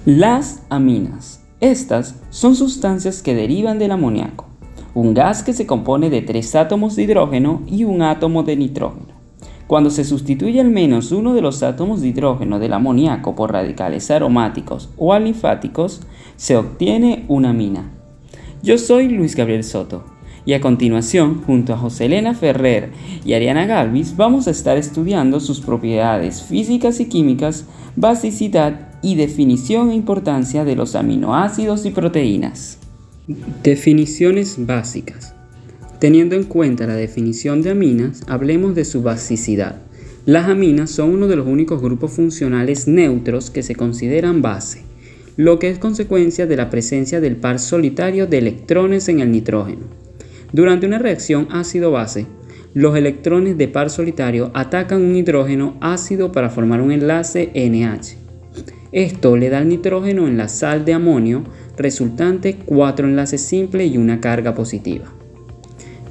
Las aminas. Estas son sustancias que derivan del amoníaco, un gas que se compone de 3 átomos de hidrógeno y un átomo de nitrógeno. Cuando se sustituye al menos uno de los átomos de hidrógeno del amoníaco por radicales aromáticos o alifáticos, se obtiene una amina. Yo soy Luis Gabriel Soto y a continuación, junto a José Elena Ferrer y Ariana Galvis, vamos a estar estudiando sus propiedades físicas y químicas, basicidad y definición e importancia de los aminoácidos y proteínas. Definiciones básicas. Teniendo en cuenta la definición de aminas, hablemos de su basicidad. Las aminas son uno de los únicos grupos funcionales neutros que se consideran base, lo que es consecuencia de la presencia del par solitario de electrones en el nitrógeno. Durante una reacción ácido-base, los electrones de par solitario atacan un hidrógeno ácido para formar un enlace NH. Esto le da al nitrógeno en la sal de amonio resultante 4 enlaces simples y una carga positiva.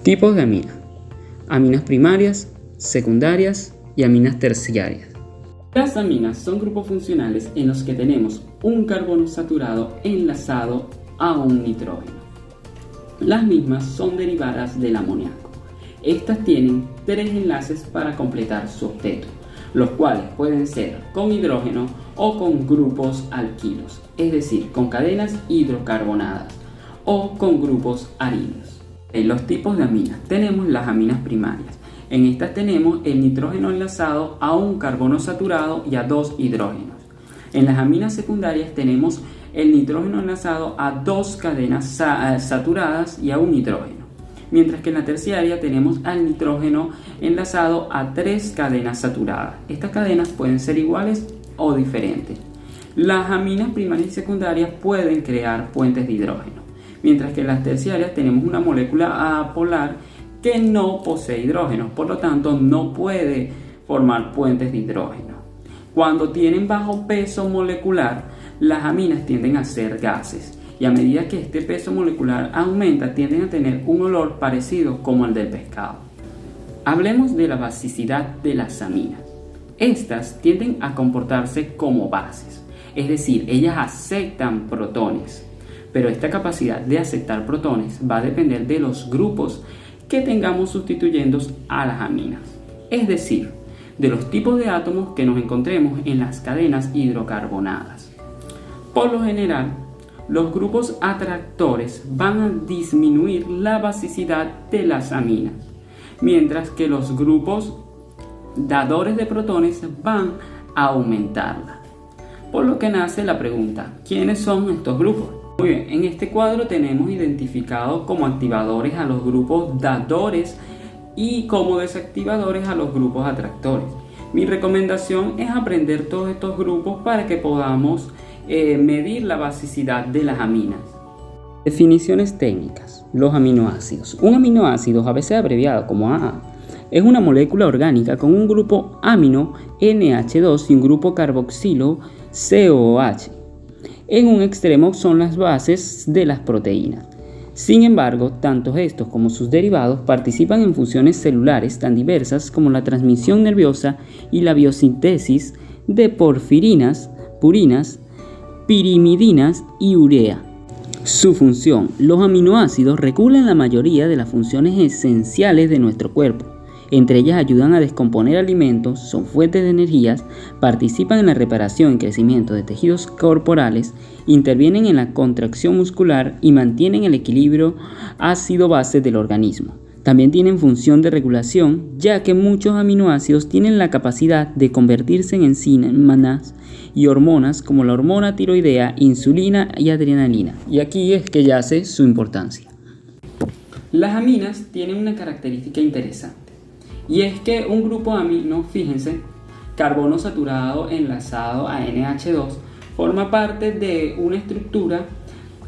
Tipos de aminas: aminas primarias, secundarias y aminas terciarias. Las aminas son grupos funcionales en los que tenemos un carbono saturado enlazado a un nitrógeno. Las mismas son derivadas del amoníaco. Estas tienen 3 enlaces para completar su octeto, los cuales pueden ser con hidrógeno o con grupos alquilos, es decir, con cadenas hidrocarbonadas o con grupos arinos. En los tipos de aminas tenemos las aminas primarias. En estas tenemos el nitrógeno enlazado a un carbono saturado y a 2 hidrógenos. En las aminas secundarias tenemos el nitrógeno enlazado a 2 cadenas saturadas y a un hidrógeno. Mientras que en la terciaria tenemos al nitrógeno enlazado a 3 cadenas saturadas. Estas cadenas pueden ser iguales o diferentes. Las aminas primarias y secundarias pueden crear puentes de hidrógeno, mientras que en las terciarias tenemos una molécula apolar que no posee hidrógeno, por lo tanto no puede formar puentes de hidrógeno. Cuando tienen bajo peso molecular, las aminas tienden a ser gases, y a medida que este peso molecular aumenta, tienden a tener un olor parecido como el del pescado. Hablemos de la basicidad de las aminas. Estas tienden a comportarse como bases, es decir, ellas aceptan protones, pero esta capacidad de aceptar protones va a depender de los grupos que tengamos sustituyendo a las aminas, es decir, de los tipos de átomos que nos encontremos en las cadenas hidrocarbonadas. Por lo general, los grupos atractores van a disminuir la basicidad de las aminas, mientras que los grupos dadores de protones van a aumentarla. Por lo que nace la pregunta: ¿quiénes son estos grupos? Muy bien, en este cuadro tenemos identificados como activadores a los grupos dadores y como desactivadores a los grupos atractores. Mi recomendación es aprender todos estos grupos para que podamos medir la basicidad de las aminas. Definiciones técnicas. Los aminoácidos. Un aminoácido, a veces abreviado como AA, es una molécula orgánica con un grupo amino NH2 y un grupo carboxilo COOH. En un extremo son las bases de las proteínas. Sin embargo, tanto estos como sus derivados participan en funciones celulares tan diversas como la transmisión nerviosa y la biosíntesis de porfirinas, purinas, pirimidinas y urea. Su función: los aminoácidos regulan la mayoría de las funciones esenciales de nuestro cuerpo. Entre ellas ayudan a descomponer alimentos, son fuentes de energías, participan en la reparación y crecimiento de tejidos corporales, intervienen en la contracción muscular y mantienen el equilibrio ácido-base del organismo. También tienen función de regulación, ya que muchos aminoácidos tienen la capacidad de convertirse en enzimas y hormonas como la hormona tiroidea, insulina y adrenalina. Y aquí es que yace su importancia. Las aminas tienen una característica interesante, y es que un grupo amino, fíjense, carbono saturado enlazado a NH2, forma parte de una estructura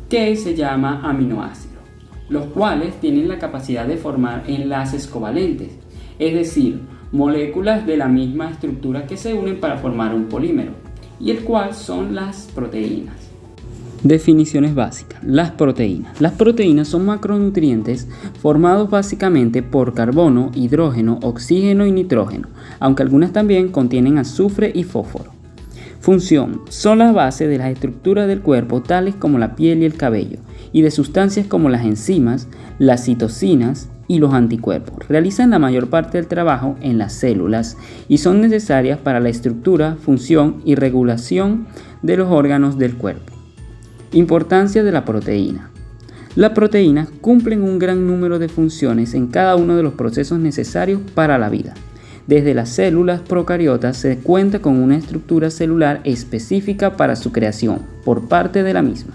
que se llama aminoácido, los cuales tienen la capacidad de formar enlaces covalentes, es decir, moléculas de la misma estructura que se unen para formar un polímero, y el cual son las proteínas. Definiciones básicas. Las proteínas. Las proteínas son macronutrientes formados básicamente por carbono, hidrógeno, oxígeno y nitrógeno, aunque algunas también contienen azufre y fósforo. Función: son la base de las estructuras del cuerpo, tales como la piel y el cabello, y de sustancias como las enzimas, las citocinas y los anticuerpos. Realizan la mayor parte del trabajo en las células y son necesarias para la estructura, función y regulación de los órganos del cuerpo. Importancia de la proteína. Las proteínas cumplen un gran número de funciones en cada uno de los procesos necesarios para la vida. Desde las células procariotas se cuenta con una estructura celular específica para su creación por parte de la misma,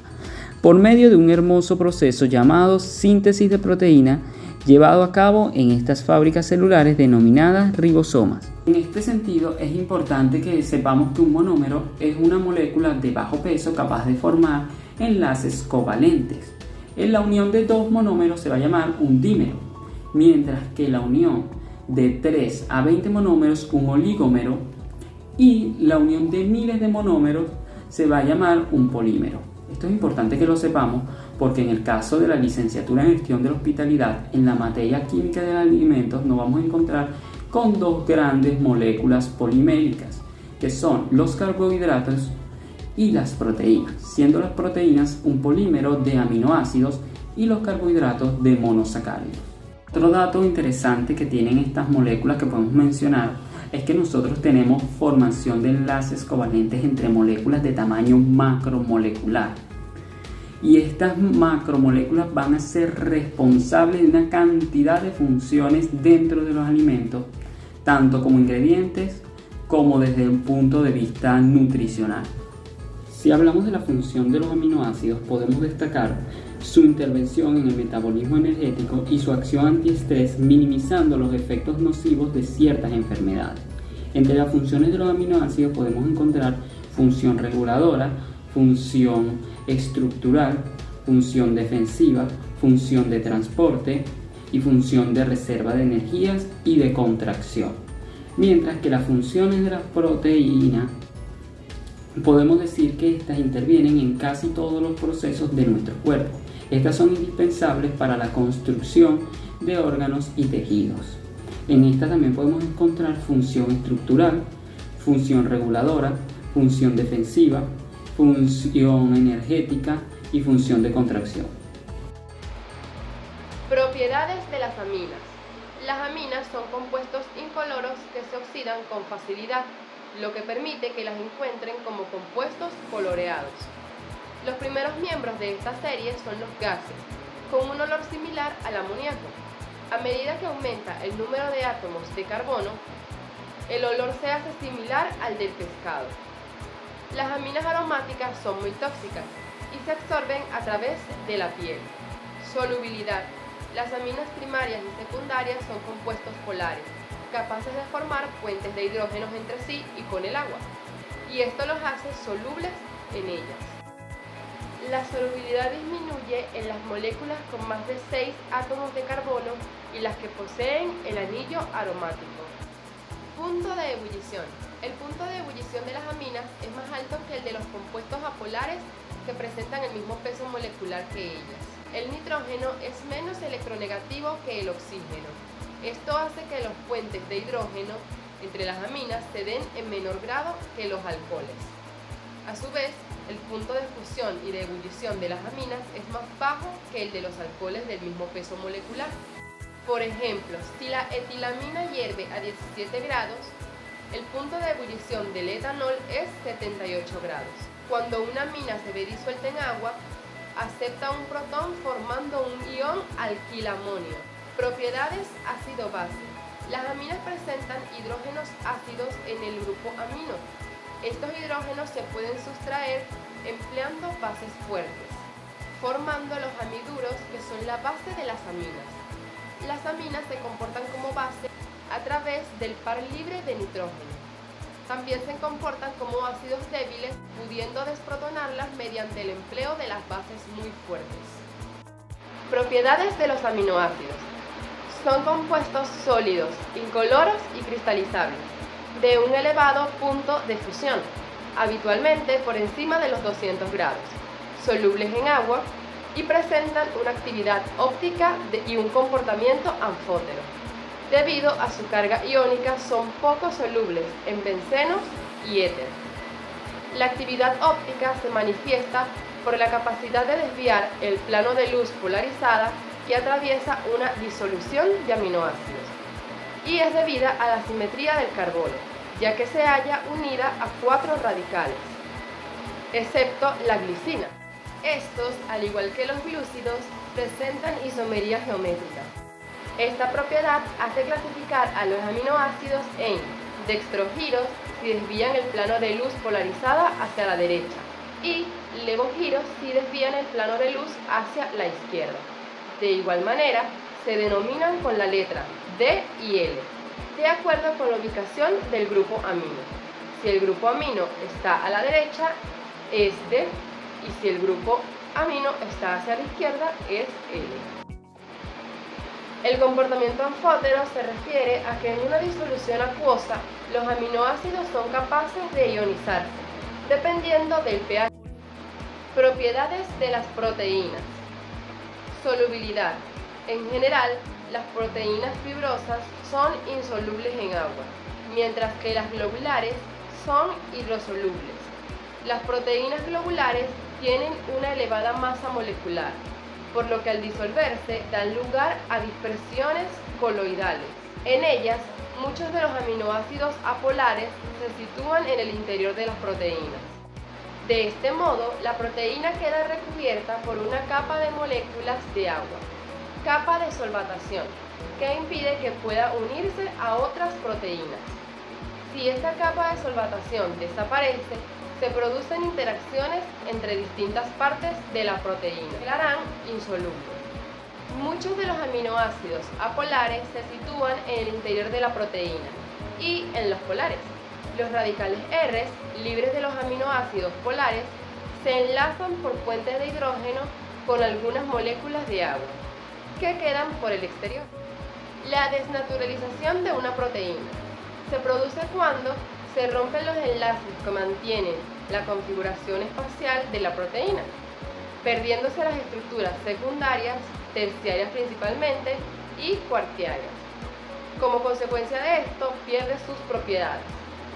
por medio de un hermoso proceso llamado síntesis de proteína, llevado a cabo en estas fábricas celulares denominadas ribosomas. En este sentido, es importante que sepamos que un monómero es una molécula de bajo peso capaz de formar enlaces covalentes. En la unión de dos monómeros se va a llamar un dímero, mientras que la unión de 3 a 20 monómeros un oligómero, y la unión de miles de monómeros se va a llamar un polímero. Esto es importante que lo sepamos porque en el caso de la licenciatura en gestión de la hospitalidad, en la materia química de alimentos nos vamos a encontrar con dos grandes moléculas poliméricas, que son los carbohidratos y las proteínas, siendo las proteínas un polímero de aminoácidos y los carbohidratos de monosacáridos. Otro dato interesante que tienen estas moléculas que podemos mencionar es que nosotros tenemos formación de enlaces covalentes entre moléculas de tamaño macromolecular. Y estas macromoléculas van a ser responsables de una cantidad de funciones dentro de los alimentos, tanto como ingredientes como desde un punto de vista nutricional. Si hablamos de la función de los aminoácidos, podemos destacar su intervención en el metabolismo energético y su acción antiestrés, minimizando los efectos nocivos de ciertas enfermedades. Entre las funciones de los aminoácidos podemos encontrar función reguladora, función estructural, función defensiva, función de transporte y función de reserva de energías y de contracción. Mientras que las funciones de las proteínas podemos decir que estas intervienen en casi todos los procesos de nuestro cuerpo. Estas son indispensables para la construcción de órganos y tejidos. En esta también podemos encontrar función estructural, función reguladora, función defensiva, función energética y función de contracción. Propiedades de las aminas. Las aminas son compuestos incoloros que se oxidan con facilidad, lo que permite que las encuentren como compuestos coloreados. Los primeros miembros de esta serie son los gases, con un olor similar al amoníaco. A medida que aumenta el número de átomos de carbono, el olor se hace similar al del pescado. Las aminas aromáticas son muy tóxicas y se absorben a través de la piel. Solubilidad. Las aminas primarias y secundarias son compuestos polares, capaces de formar puentes de hidrógenos entre sí y con el agua, y esto los hace solubles en ellas. La solubilidad disminuye en las moléculas con más de 6 átomos de carbono y las que poseen el anillo aromático. Punto de ebullición. El punto de ebullición de las aminas es más alto que el de los compuestos apolares que presentan el mismo peso molecular que ellas. El nitrógeno es menos electronegativo que el oxígeno. Esto hace que los puentes de hidrógeno entre las aminas se den en menor grado que los alcoholes. A su vez, el punto de fusión y de ebullición de las aminas es más bajo que el de los alcoholes del mismo peso molecular. Por ejemplo, si la etilamina hierve a 17 grados, el punto de ebullición del etanol es 78 grados. Cuando una amina se ve disuelta en agua, acepta un protón formando un ion alquilamonio. Propiedades ácido-base. Las aminas presentan hidrógenos ácidos en el grupo amino. Estos hidrógenos se pueden sustraer empleando bases fuertes, formando los amiduros que son la base de las aminas. Las aminas se comportan como base a través del par libre de nitrógeno. También se comportan como ácidos débiles, pudiendo desprotonarlas mediante el empleo de las bases muy fuertes. Propiedades de los aminoácidos. Son compuestos sólidos, incoloros y cristalizables, de un elevado punto de fusión, habitualmente por encima de los 200 grados, solubles en agua y presentan una actividad óptica y un comportamiento anfótero. Debido a su carga iónica, son poco solubles en bencenos y éter. La actividad óptica se manifiesta por la capacidad de desviar el plano de luz polarizada que atraviesa una disolución de aminoácidos, y es debida a la simetría del carbono, ya que se halla unida a 4 radicales, excepto la glicina. Estos, al igual que los glúcidos, presentan isomería geométrica. Esta propiedad hace clasificar a los aminoácidos en dextrogiros si desvían el plano de luz polarizada hacia la derecha y levogiros si desvían el plano de luz hacia la izquierda. De igual manera, se denominan con la letra D y L, de acuerdo con la ubicación del grupo amino. Si el grupo amino está a la derecha, es D, y si el grupo amino está hacia la izquierda, es L. El comportamiento anfótero se refiere a que en una disolución acuosa los aminoácidos son capaces de ionizarse, dependiendo del pH. Propiedades de las proteínas. Solubilidad. En general, las proteínas fibrosas son insolubles en agua, mientras que las globulares son hidrosolubles. Las proteínas globulares tienen una elevada masa molecular, por lo que al disolverse dan lugar a dispersiones coloidales. En ellas, muchos de los aminoácidos apolares se sitúan en el interior de las proteínas. De este modo, la proteína queda recubierta por una capa de moléculas de agua, capa de solvatación, que impide que pueda unirse a otras proteínas. Si esta capa de solvatación desaparece, se producen interacciones entre distintas partes de la proteína, que la harán insoluble. Muchos de los aminoácidos apolares se sitúan en el interior de la proteína y en los polares. Los radicales R, libres de los aminoácidos polares, se enlazan por puentes de hidrógeno con algunas moléculas de agua, que quedan por el exterior. La desnaturalización de una proteína se produce cuando se rompen los enlaces que mantienen la configuración espacial de la proteína, perdiéndose las estructuras secundarias, terciarias principalmente, y cuartiarias. Como consecuencia de esto, pierde sus propiedades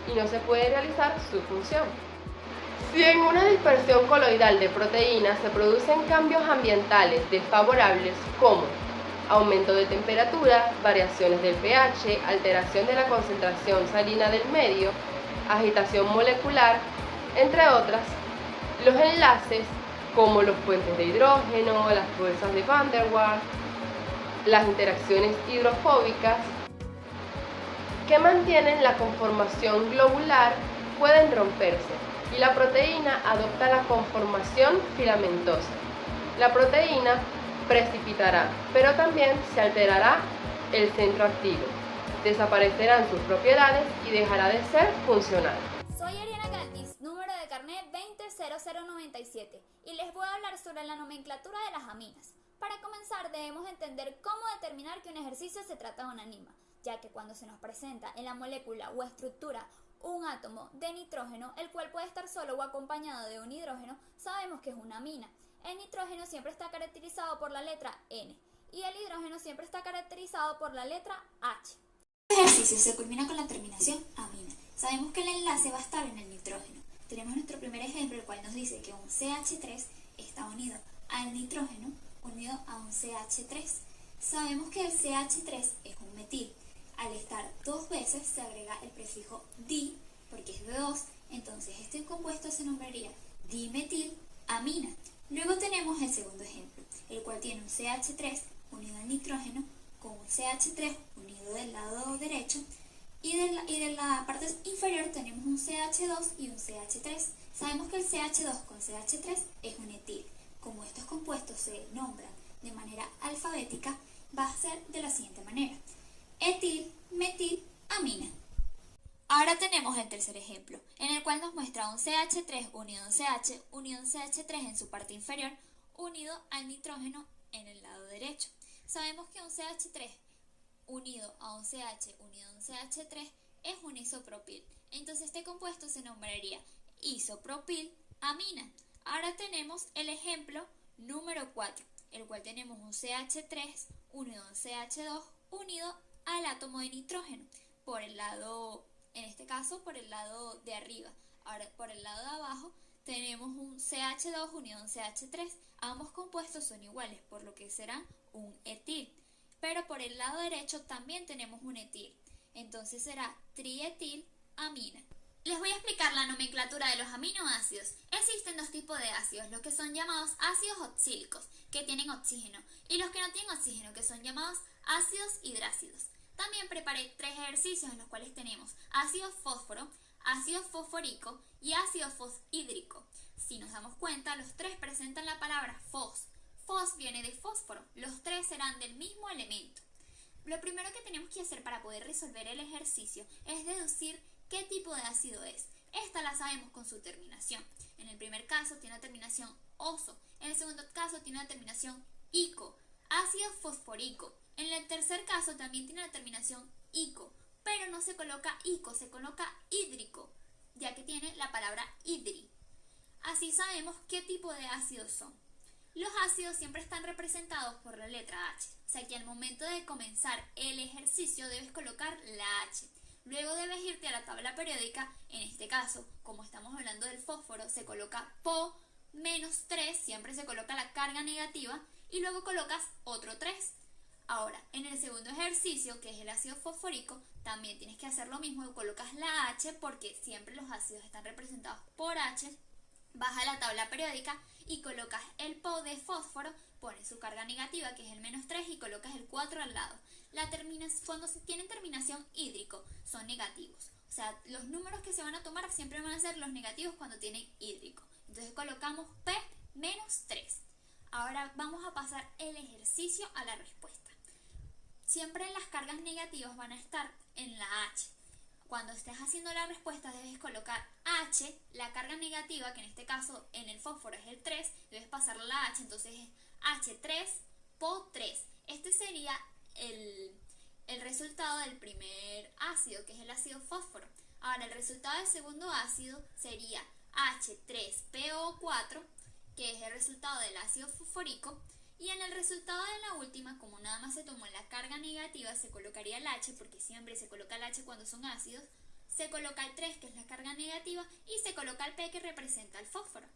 y no se puede realizar su función. Si en una dispersión coloidal de proteínas se producen cambios ambientales desfavorables como aumento de temperatura, variaciones del pH, alteración de la concentración salina del medio, agitación molecular, entre otras, los enlaces como los puentes de hidrógeno, las fuerzas de Van der Waals, las interacciones hidrofóbicas que mantienen la conformación globular pueden romperse y la proteína adopta la conformación filamentosa. La proteína precipitará, pero también se alterará el centro activo, desaparecerán sus propiedades y dejará de ser funcional. Soy Ariana Galvis, número de carnet 200097, y les voy a hablar sobre la nomenclatura de las aminas. Para comenzar, debemos entender cómo determinar que un ejercicio se trata de una amina, ya que cuando se nos presenta en la molécula o estructura un átomo de nitrógeno, el cual puede estar solo o acompañado de un hidrógeno, sabemos que es una amina. El nitrógeno siempre está caracterizado por la letra N y el hidrógeno siempre está caracterizado por la letra H. El ejercicio se culmina con la terminación amina. Sabemos que el enlace va a estar en el nitrógeno. Tenemos nuestro primer ejemplo, el cual nos dice que un CH3 está unido al nitrógeno unido a un CH3. Sabemos que el CH3 es un metil. Al estar dos veces se agrega el prefijo di, porque es de dos, entonces este compuesto se nombraría dimetilamina. Luego tenemos el segundo ejemplo, el cual tiene un CH3 unido al nitrógeno con un CH3 unido del lado derecho, y de la parte inferior tenemos un CH2 y un CH3. Sabemos que el CH2 con CH3 es un etil. Como estos compuestos se nombran de manera alfabética, va a ser de la siguiente manera: etil, metil, amina. Ahora tenemos el tercer ejemplo, en el cual nos muestra un CH3 unido a un CH, unido a un CH3 en su parte inferior, unido al nitrógeno en el lado derecho. Sabemos que un CH3 unido a un CH unido a un CH3 es un isopropil. Entonces este compuesto se nombraría isopropilamina. Ahora tenemos el ejemplo número 4, el cual tenemos un CH3 unido a un CH2 unido al átomo de nitrógeno por el lado, en este caso por el lado de arriba. Ahora, por el lado de abajo, tenemos un CH2 unido a un CH3. Ambos compuestos son iguales, por lo que será un etil. Pero por el lado derecho también tenemos un etil. Entonces será trietilamina. Les voy a explicar la nomenclatura de los aminoácidos. Existen dos tipos de ácidos, los que son llamados ácidos oxílicos, que tienen oxígeno, y los que no tienen oxígeno, que son llamados ácidos hidrácidos. También preparé 3 ejercicios en los cuales tenemos ácido fósforo, ácido fosfórico y ácido fosfhídrico. Si nos damos cuenta, los 3 presentan la palabra fos. Fos viene de fósforo, los 3 serán del mismo elemento. Lo primero que tenemos que hacer para poder resolver el ejercicio es deducir qué tipo de ácido es. Esta la sabemos con su terminación. En el primer caso tiene la terminación oso, en el segundo caso tiene la terminación ico, ácido fosfórico. En el tercer caso también tiene la terminación ico, pero no se coloca ico, se coloca hídrico, ya que tiene la palabra hidri. Así sabemos qué tipo de ácidos son. Los ácidos siempre están representados por la letra H, o sea que al momento de comenzar el ejercicio debes colocar la H. Luego debes irte a la tabla periódica, en este caso, como estamos hablando del fósforo, se coloca Po-3, siempre se coloca la carga negativa, y luego colocas otro 3. Ahora, en el segundo ejercicio, que es el ácido fosfórico, también tienes que hacer lo mismo, colocas la H porque siempre los ácidos están representados por H. Vas a la tabla periódica y colocas el Po de fósforo, pones su carga negativa que es el -3 y colocas el 4 al lado. Cuando se tienen terminación hídrico son negativos, o sea, los números que se van a tomar siempre van a ser los negativos cuando tienen hídrico. Entonces colocamos P-3. Ahora vamos a pasar el ejercicio a la respuesta. Siempre las cargas negativas van a estar en la H. Cuando estés haciendo la respuesta debes colocar H, la carga negativa, que en este caso en el fósforo es el 3, debes pasar la H, entonces es H3, Po3. Este sería el resultado del primer ácido, que es el ácido fósforo. Ahora el resultado del segundo ácido sería H3PO4, que es el resultado del ácido fosfórico. Y en el resultado de la última, como nada más se tomó la carga negativa, se colocaría el H, porque siempre se coloca el H cuando son ácidos, se coloca el 3, que es la carga negativa, y se coloca el P, que representa el fósforo.